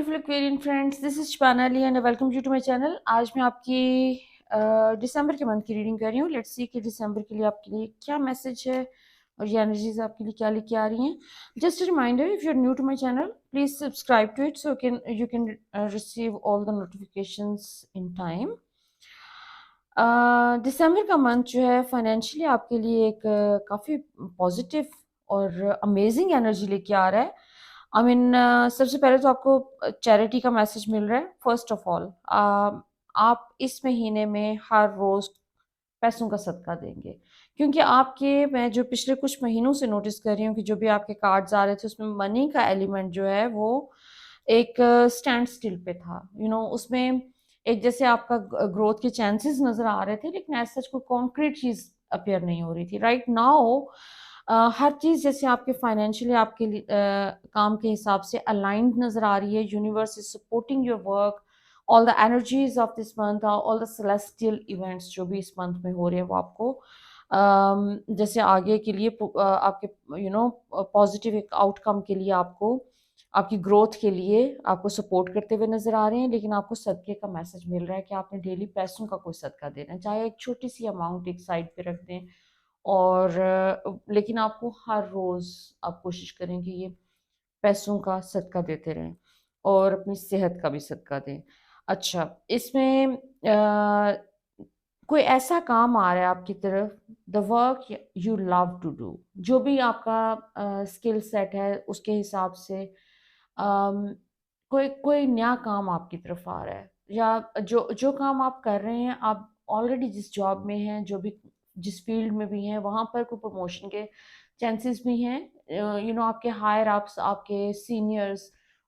Beautiful Aquarian friends, this is Shabana Ali and welcome you to my channel. आज मैं आपकी दिसंबर के मंथ की रीडिंग कर रही हूँ। लेट्स सी कि दिसंबर के लिए आपके लिए क्या मैसेज है और ये एनर्जीज आपके लिए क्या लेके आ रही हैं। Just a reminder, if you are new to my channel please subscribe to it so you can receive all the notifications in time. दिसंबर का मंथ जो है फाइनेंशियली आपके लिए एक काफ़ी पॉजिटिव और अमेजिंग एनर्जी लेके आ रहा है। आई मीन सबसे पहले तो आपको चैरिटी का मैसेज मिल रहा है। फर्स्ट ऑफ ऑल आप इस महीने में हर रोज़ पैसों का सदका देंगे, क्योंकि आपके मैं जो पिछले कुछ महीनों से नोटिस कर रही हूँ कि जो भी आपके कार्ड्स आ रहे थे उसमें मनी का एलिमेंट जो है वो एक स्टैंड स्टिल पे था। उसमें एक जैसे आपका ग्रोथ के चांसेस नजर आ रहे थे, लेकिन ऐसा कोई कॉन्क्रीट चीज अपेयर नहीं हो रही थी। राइट नाउ हर चीज जैसे आपके फाइनेंशियली आपके काम के हिसाब से अलाइंड नजर आ रही है। Universe is supporting your work. All the energies of this month, all the celestial events जो भी इस मंथ में हो रहे हैं वो आपको जैसे आगे के लिए आपके पॉजिटिव एक आउटकम के लिए, आपको आपकी ग्रोथ के लिए आपको सपोर्ट करते हुए नजर आ रहे हैं। लेकिन आपको सदके का मैसेज मिल रहा है कि आपने डेली पैसों का कोई सदका देना है, चाहे एक छोटी सी अमाउंट एक साइड पे रख दें। और लेकिन आपको हर रोज आप कोशिश करें कि ये पैसों का सदका देते रहें और अपनी सेहत का भी सदका दें। अच्छा, इसमें कोई ऐसा काम आ रहा है आपकी तरफ, the work you love to do, जो भी आपका स्किल सेट है उसके हिसाब से अम, कोई कोई नया काम आपकी तरफ आ रहा है, या जो जो काम आप कर रहे हैं, आप ऑलरेडी जिस जॉब में हैं, जो भी जिस फील्ड में भी हैं, वहाँ पर कोई प्रमोशन के चांसेस भी हैं। आपके हायर अप्स, आपके सीनियर्स,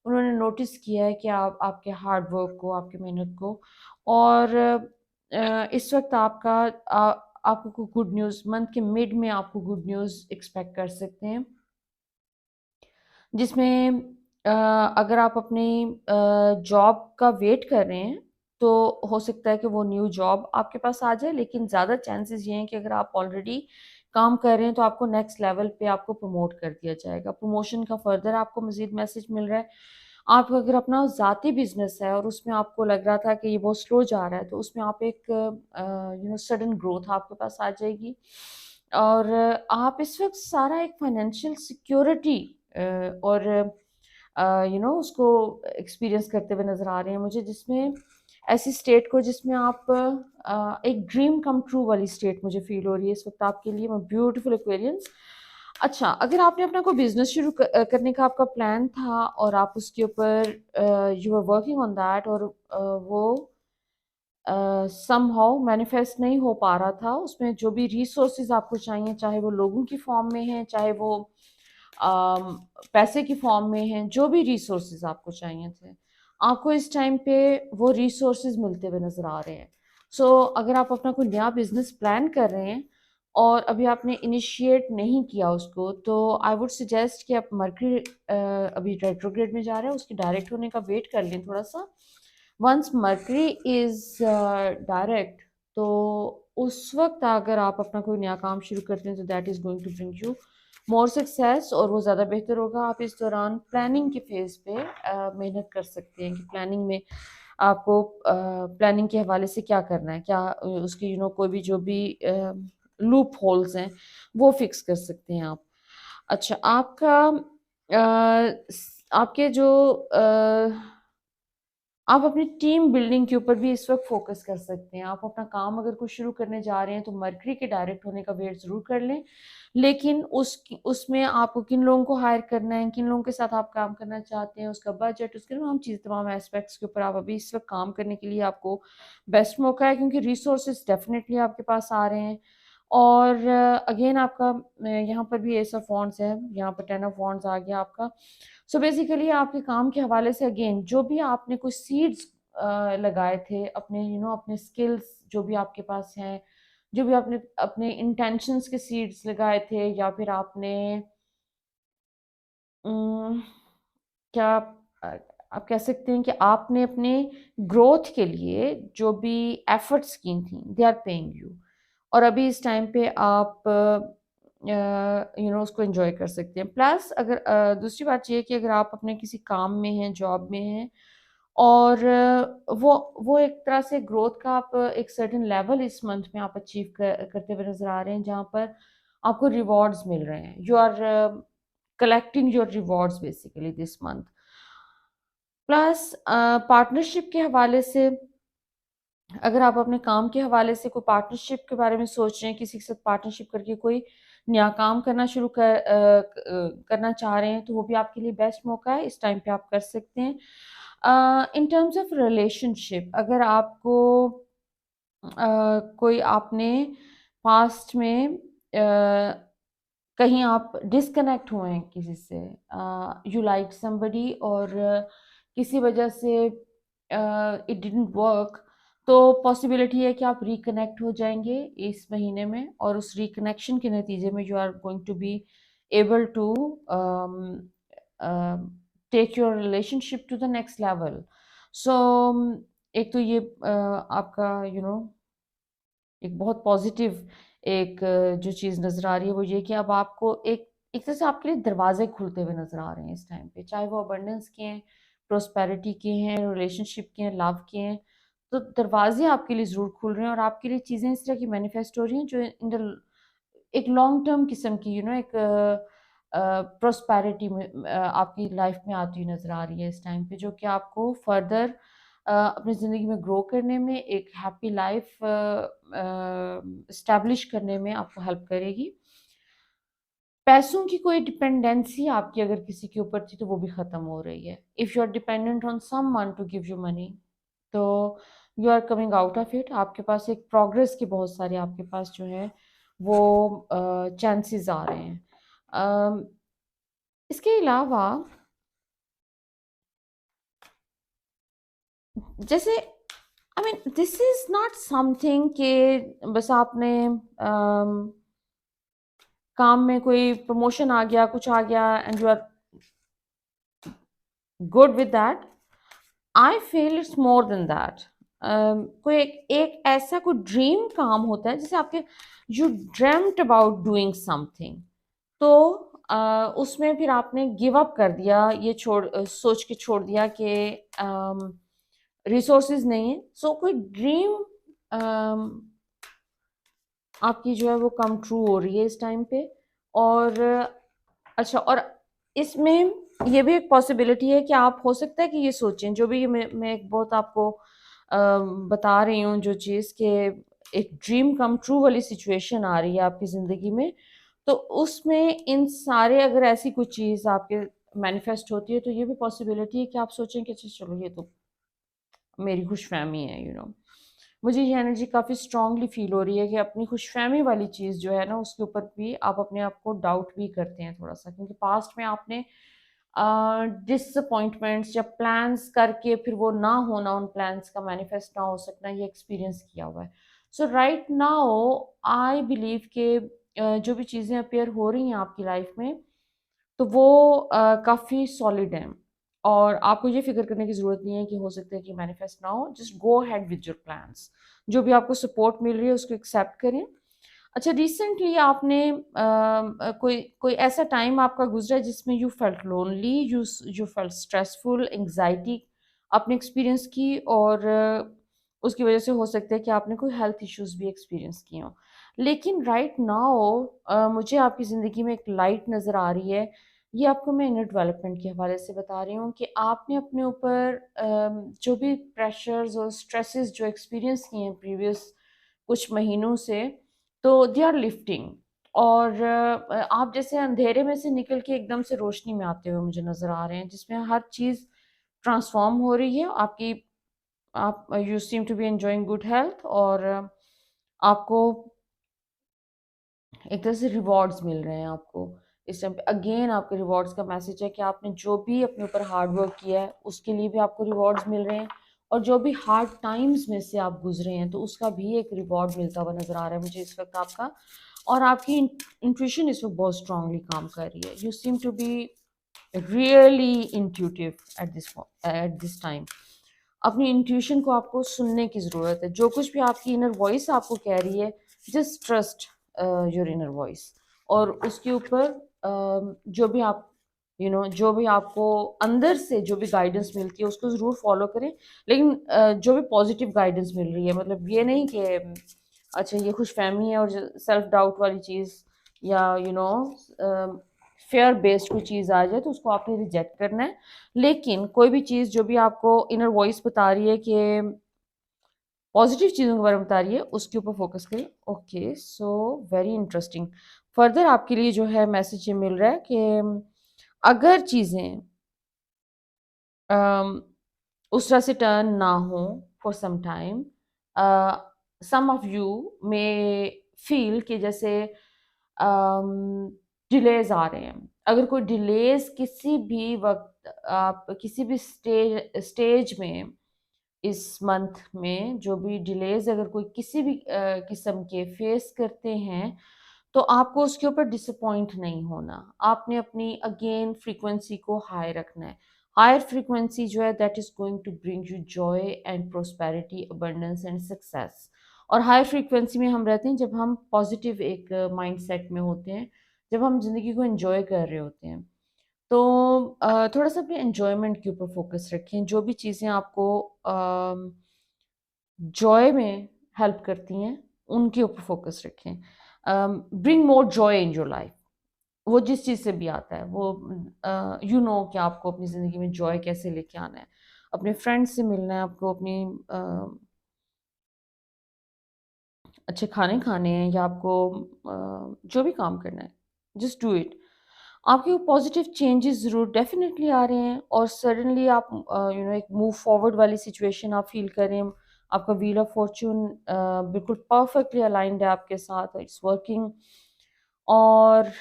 उन्होंने नोटिस किया है कि आप आपके हार्ड वर्क को, आपकी मेहनत को। और इस वक्त आपको गुड न्यूज़, मंथ के मिड में आपको गुड न्यूज़ एक्सपेक्ट कर सकते हैं, जिसमें अगर आप अपनी जॉब का वेट कर रहे हैं तो हो सकता है कि वो न्यू जॉब आपके पास आ जाए। लेकिन ज़्यादा चांसेस ये हैं कि अगर आप ऑलरेडी काम कर रहे हैं तो आपको नेक्स्ट लेवल पे आपको प्रमोट कर दिया जाएगा। प्रमोशन का फर्दर आपको मज़ीद मैसेज मिल रहा है। आप अगर अपना ज़ाती बिजनेस है और उसमें आपको लग रहा था कि ये बहुत स्लो जा रहा है, तो उसमें आप एक सडन ग्रोथ आपके पास आ जाएगी। और आप इस वक्त सारा एक फाइनेंशियल सिक्योरिटी और उसको एक्सपीरियंस करते हुए नज़र आ रहे हैं मुझे, जिसमें ऐसी स्टेट को जिसमें आप एक ड्रीम कम ट्रू वाली स्टेट मुझे फील हो रही है इस वक्त आपके लिए। Beautiful Aquarians. अच्छा, अगर आपने अपना कोई बिजनेस शुरू करने का आपका प्लान था और आप उसके ऊपर you are working on that, और वो समहाउ मैनिफेस्ट नहीं हो पा रहा था, उसमें जो भी रिसोर्सेज आपको चाहिए, चाहे वो लोगों की फॉर्म में है, चाहे वो पैसे की फॉर्म में है, जो भी रिसोर्सेज आपको चाहिए थे, आपको इस टाइम पे वो रिसोर्सेज मिलते हुए नजर आ रहे हैं। अगर आप अपना कोई नया बिजनेस प्लान कर रहे हैं और अभी आपने इनिशिएट नहीं किया उसको, तो आई वुड सजेस्ट कि आप मरकरी अभी रेट्रोग्रेड में जा रहा है, उसके डायरेक्ट होने का वेट कर लें थोड़ा सा। वंस मरकरी इज डायरेक्ट, तो उस वक्त अगर आप अपना कोई नया काम शुरू करते हैं तो that is going to bring you more success, और वो ज़्यादा बेहतर होगा। आप इस दौरान प्लानिंग के फेज़ पे मेहनत कर सकते हैं कि प्लानिंग में आपको प्लानिंग के हवाले से क्या करना है, क्या उसकी कोई भी जो भी लूप होल्स हैं वो फिक्स कर सकते हैं आप। अच्छा, आपके जो आप अपनी टीम बिल्डिंग के ऊपर भी इस वक्त फोकस कर सकते हैं। आप अपना काम अगर कुछ शुरू करने जा रहे हैं तो मरकरी के डायरेक्ट होने का वेट ज़रूर कर लें, लेकिन उसमें आपको किन लोगों को हायर करना है, किन लोगों के साथ आप काम करना चाहते हैं, उसका बजट, उसके तमाम चीज़, तमाम एस्पेक्ट्स के ऊपर आप अभी इस वक्त काम करने के लिए आपको बेस्ट मौका है, क्योंकि रिसोर्सेज डेफिनेटली आपके पास आ रहे हैं। और अगेन आपका यहाँ पर भी एस ऑफ वॉन्ड्स है, यहाँ पर 10 ऑफ वॉन्ड्स आ गया आपका। बेसिकली आपके काम के हवाले से अगेन जो भी आपने कुछ सीड्स लगाए थे, अपने अपने स्किल्स जो भी आपके पास हैं, जो भी आपने अपने इंटेंशंस के सीड्स लगाए थे, या फिर आपने उम, क्या आप कह सकते हैं कि आपने अपने ग्रोथ के लिए जो भी एफर्ट्स की थी, दे आर पेइंग यू। और अभी इस टाइम पे आप उसको एंजॉय कर सकते हैं। प्लस अगर दूसरी बात ये है कि अगर आप अपने किसी काम में हैं, जॉब में हैं और वो एक तरह से ग्रोथ का आप एक सर्टेन लेवल इस मंथ में आप अचीव करते हुए नज़र आ रहे हैं, जहाँ पर आपको रिवॉर्ड्स मिल रहे हैं। You are collecting your rewards basically this month. Plus partnership के हवाले से, अगर आप अपने काम के हवाले से कोई पार्टनरशिप के बारे में सोच रहे हैं, किसी के साथ पार्टनरशिप करके कोई नया काम करना शुरू करना चाह रहे हैं, तो वो भी आपके लिए बेस्ट मौका है, इस टाइम पे आप कर सकते हैं। इन टर्म्स ऑफ रिलेशनशिप, अगर आपको कोई आपने पास्ट में कहीं आप डिस्कनेक्ट हुए हैं किसी से, यू लाइक समबडी और किसी वजह से इट डिडंट वर्क, तो पॉसिबिलिटी है कि आप रिकनेक्ट हो जाएंगे इस महीने में, और उस रिकनेक्शन के नतीजे में you are going to be able to take your relationship to the next level. So एक तो ये आपका एक बहुत पॉजिटिव एक जो चीज़ नज़र आ रही है वो ये कि अब आपको एक एक तरह से आपके लिए दरवाजे खुलते हुए नज़र आ रहे हैं इस टाइम पे, चाहे वो अबंडेंस के हैं, प्रोस्पेरिटी के हैं, रिलेशनशिप के हैं, लव के हैं। तो दरवाजे आपके लिए ज़रूर खुल रहे हैं और आपके लिए चीज़ें इस तरह की मैनिफेस्ट हो रही हैं जो इन द एक लॉन्ग टर्म किस्म की एक प्रोस्पेरिटी में आपकी लाइफ में आती हुई नज़र आ रही है इस टाइम पे, जो कि आपको फर्दर अपनी ज़िंदगी में ग्रो करने में, एक हैप्पी लाइफ इस्टेब्लिश करने में आपको हेल्प करेगी। पैसों की कोई डिपेंडेंसी आपकी अगर किसी के ऊपर थी तो वो भी ख़त्म हो रही है। If you are dependent on someone to give you money, तो you are coming out of it. आपके पास एक प्रोग्रेस के बहुत सारे आपके पास जो है वो चांसेस आ रहे हैं। अम, इसके अलावा जैसे I mean this is not something कि बस आपने काम में कोई प्रमोशन आ गया, कुछ आ गया and you are good with that. I feel it's more than that. कोई एक ऐसा कोई ड्रीम काम होता है जैसे आपके you dreamed about doing something, तो उसमें फिर आपने गिव अप कर दिया, ये सोच के छोड़ दिया कि रिसोर्सेज नहीं है। सो कोई ड्रीम आपकी जो है वो कम ट्रू हो रही है इस टाइम पे। और अच्छा, और इसमें ये भी एक पॉसिबिलिटी है कि आप हो सकता है कि ये सोचें, जो भी ये मैं एक बहुत आपको बता रही हूँ जो चीज़ कि एक ड्रीम कम ट्रू वाली सिचुएशन आ रही है आपकी ज़िंदगी में, तो उसमें इन सारे अगर ऐसी कोई चीज़ आपके मैनिफेस्ट होती है तो ये भी पॉसिबिलिटी है कि आप सोचें कि अच्छा चलो ये तो मेरी खुशफहमी है। मुझे ये एनर्जी काफ़ी स्ट्रांगली फील हो रही है कि अपनी खुशफहमी वाली चीज़ जो है ना उसके ऊपर भी आप अपने आप को डाउट भी करते हैं थोड़ा सा, क्योंकि पास्ट में आपने डिसअपॉइंटमेंट्स या प्लान्स करके फिर वो ना होना, उन प्लान्स का मैनिफेस्ट ना हो सकना, ये एक्सपीरियंस किया हुआ है। सो राइट नाउ आई बिलीव कि जो भी चीज़ें अपेयर हो रही हैं आपकी लाइफ में तो वो काफ़ी सॉलिड हैं, और आपको ये फिक्र करने की ज़रूरत नहीं है कि हो सकता है कि मैनिफेस्ट ना हो। Just go ahead with your plans, जो भी आपको सपोर्ट मिल रही है उसको एक्सेप्ट करें। अच्छा, रिसेंटली आपने कोई कोई ऐसा टाइम आपका गुजरा है जिसमें you felt lonely, you felt stressful, anxiety आपने एक्सपीरियंस की, और उसकी वजह से हो सकता है कि आपने कोई हेल्थ इश्यूज भी एक्सपीरियंस किए हों। लेकिन राइट नाउ मुझे आपकी ज़िंदगी में एक लाइट नज़र आ रही है। ये आपको मैं इनर डेवलपमेंट के हवाले से बता रही हूँ कि आपने अपने ऊपर जो भी प्रेशर्स और स्ट्रेसेस जो एक्सपीरियंस किए हैं प्रीवियस कुछ महीनों से, तो दे आर लिफ्टिंग। और आप जैसे अंधेरे में से निकल के एकदम से रोशनी में आते हुए मुझे नज़र आ रहे हैं, जिसमें हर चीज़ ट्रांसफॉर्म हो रही है आपकी। आप you seem to be enjoying good health, और आपको एक तरह से रिवॉर्ड्स मिल रहे हैं आपको इस टाइम पे। अगेन आपके रिवॉर्ड्स का मैसेज है कि आपने जो भी अपने ऊपर हार्ड वर्क किया है उसके लिए भी आपको रिवॉर्ड्स मिल रहे हैं, और जो भी हार्ड टाइम्स में से आप गुजरे हैं तो उसका भी एक रिवॉर्ड मिलता हुआ नज़र आ रहा है मुझे इस वक्त आपका। और आपकी इंट्यूशन इस वक्त बहुत स्ट्रांगली काम कर रही है। You seem to be really intuitive at this time. अपनी इंट्यूशन को आपको सुनने की ज़रूरत है। जो कुछ भी आपकी इनर वॉइस आपको कह रही है, just trust your inner voice, और उसके ऊपर जो भी आप जो भी आपको अंदर से जो भी गाइडेंस मिलती है उसको ज़रूर फॉलो करें। लेकिन जो भी पॉजिटिव गाइडेंस मिल रही है, मतलब ये नहीं कि अच्छा ये खुश फहमी है और सेल्फ डाउट वाली चीज़ या फेयर बेस्ड कोई चीज़ आ जाए तो उसको आपने रिजेक्ट करना है। लेकिन कोई भी चीज़ जो भी आपको इनर वॉइस बता रही है कि पॉजिटिव चीज़ों के बारे में बता रही है, उसके ऊपर फोकस करें। Okay, so very interesting. Further आपके लिए जो है मैसेज ये मिल रहा है कि अगर चीज़ें अम, उस तरह से टर्न ना हो for some time, some of you may feel कि जैसे डिलेज आ रहे हैं। अगर कोई डिलेज किसी भी वक्त आप किसी भी स्टेज में इस मंथ में जो भी डिलेज अगर कोई किसी भी किस्म के फेस करते हैं तो आपको उसके ऊपर डिसअपॉइंट नहीं होना। आपने अपनी अगेन फ्रीक्वेंसी को हाई रखना है। हायर फ्रीक्वेंसी जो है that is going to bring you joy and prosperity, abundance and success. और हायर फ्रीक्वेंसी में हम रहते हैं जब हम पॉजिटिव एक माइंड सेट में होते हैं, जब हम जिंदगी को एंजॉय कर रहे होते हैं। तो थोड़ा सा अपने एन्जॉयमेंट के ऊपर फ़ोकस रखें। जो भी चीज़ें आपको जॉय में हेल्प करती हैं, उनके ऊपर फ़ोकस रखें। Bring more joy in your life. वो जिस चीज़ से भी आता है, वो कि आपको अपनी ज़िंदगी में जॉय कैसे लेके आना है। अपने फ्रेंड्स से मिलना है, आपको अपनी अच्छे खाने खाने हैं या आपको जो भी काम करना है, जस्ट डू इट। आपके पॉजिटिव चेंजेस ज़रूर डेफिनेटली आ रहे हैं और सडनली आप एक मूव फॉरवर्ड वाली सिचुएशन आप फील कर रहे हैं। आपका व्हील ऑफ फॉर्च्यून बिल्कुल परफेक्टली अलाइंड है आपके साथ, इट्स वर्किंग। और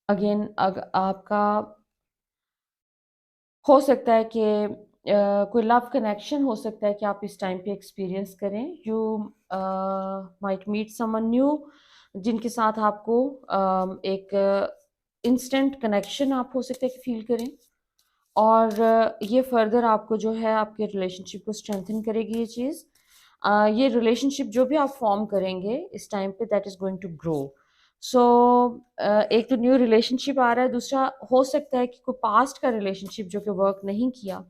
अगेन आपका हो सकता है कि कोई लव कनेक्शन हो सकता है कि आप इस टाइम पे एक्सपीरियंस करें। You might meet someone new जिनके साथ आपको एक इंस्टेंट कनेक्शन आप हो सकता है कि फील करें। और ये फर्दर आपको जो है आपके रिलेशनशिप को स्ट्रेंथन करेगी ये चीज़। ये रिलेशनशिप जो भी आप फॉर्म करेंगे इस टाइम पे that is going to grow. So एक तो न्यू रिलेशनशिप आ रहा है, दूसरा हो सकता है कि कोई पास्ट का रिलेशनशिप जो कि वर्क नहीं किया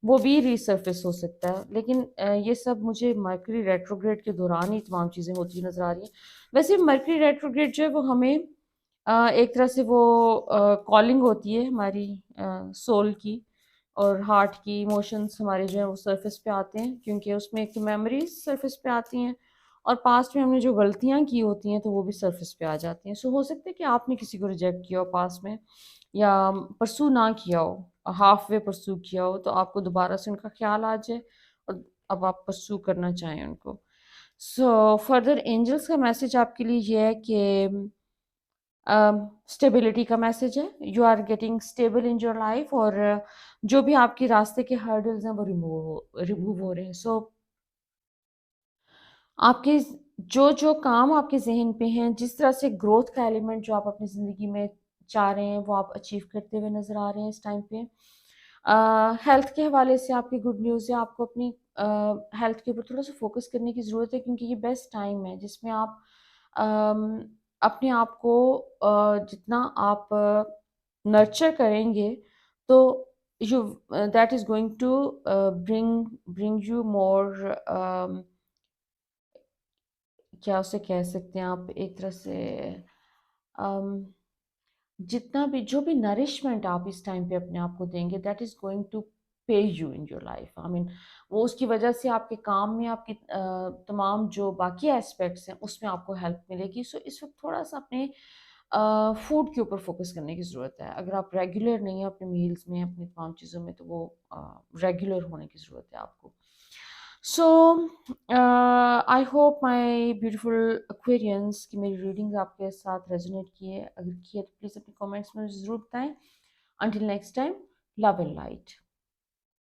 वो भी रीसर्फेस हो सकता है। लेकिन ये सब मुझे मर्करी रेट्रोग्रेड के दौरान ही तमाम चीज़ें होती नज़र आ रही हैं। वैसे मर्करी रेट्रोग्रेड जो है वो हमें एक तरह से वो कॉलिंग होती है हमारी सोल की और हार्ट की। इमोशंस हमारे जो है वो सरफेस पे आते हैं क्योंकि उसमें एक तो मेमोरीज सरफेस पे आती हैं और पास्ट में हमने जो गलतियां की होती हैं तो वो भी सरफेस पे आ जाती हैं। सो हो सकता है कि आपने किसी को रिजेक्ट किया हो पास्ट में या परसू ना किया हो, हाफ वे परसू किया हो, तो आपको दोबारा से उनका ख्याल आ जाए और अब आप परसू करना चाहें उनको। सो फर्दर एंजल्स का मैसेज आपके लिए ये है कि स्टेबिलिटी का मैसेज है। You are getting stable in your life और जो भी आपके रास्ते के हर्डल्स हैं वो रिमूव हो रहे हैं। सो आपके जो जो काम आपके जहन पे हैं, जिस तरह से ग्रोथ का एलिमेंट जो आप अपनी ज़िंदगी में चाह रहे हैं वो आप अचीव करते हुए नज़र आ रहे हैं इस टाइम पे। हेल्थ के हवाले से आपकी गुड न्यूज़ है। आपको अपनी हेल्थ के ऊपर थोड़ा सा फोकस करने की ज़रूरत है क्योंकि ये बेस्ट टाइम है जिसमें आप अम, अपने आप को जितना आप नर्चर करेंगे तो you that is going to bring bring you more, क्या उसे कह सकते हैं आप एक तरह से, अम, जितना भी जो भी नरिशमेंट आप इस टाइम पे अपने आप को देंगे दैट इज़ गोइंग टू पे you in your life. I mean वो उसकी वजह से आपके काम में आपकी तमाम जो बाकी एस्पेक्ट्स हैं उसमें आपको हेल्प मिलेगी। सो इस वक्त थोड़ा सा अपने फूड के ऊपर फोकस करने की ज़रूरत है। अगर आप रेगुलर नहीं है अपने मील्स में अपनी तमाम चीज़ों में तो वो रेगुलर होने की ज़रूरत है आपको। So I hope my beautiful aquarians की मेरी रीडिंग्स आपके साथ रेजोनेट की है। अगर की है तो प्लीज़ अपने कमेंट्स में ज़रूर बताएं। Until next time, love and light.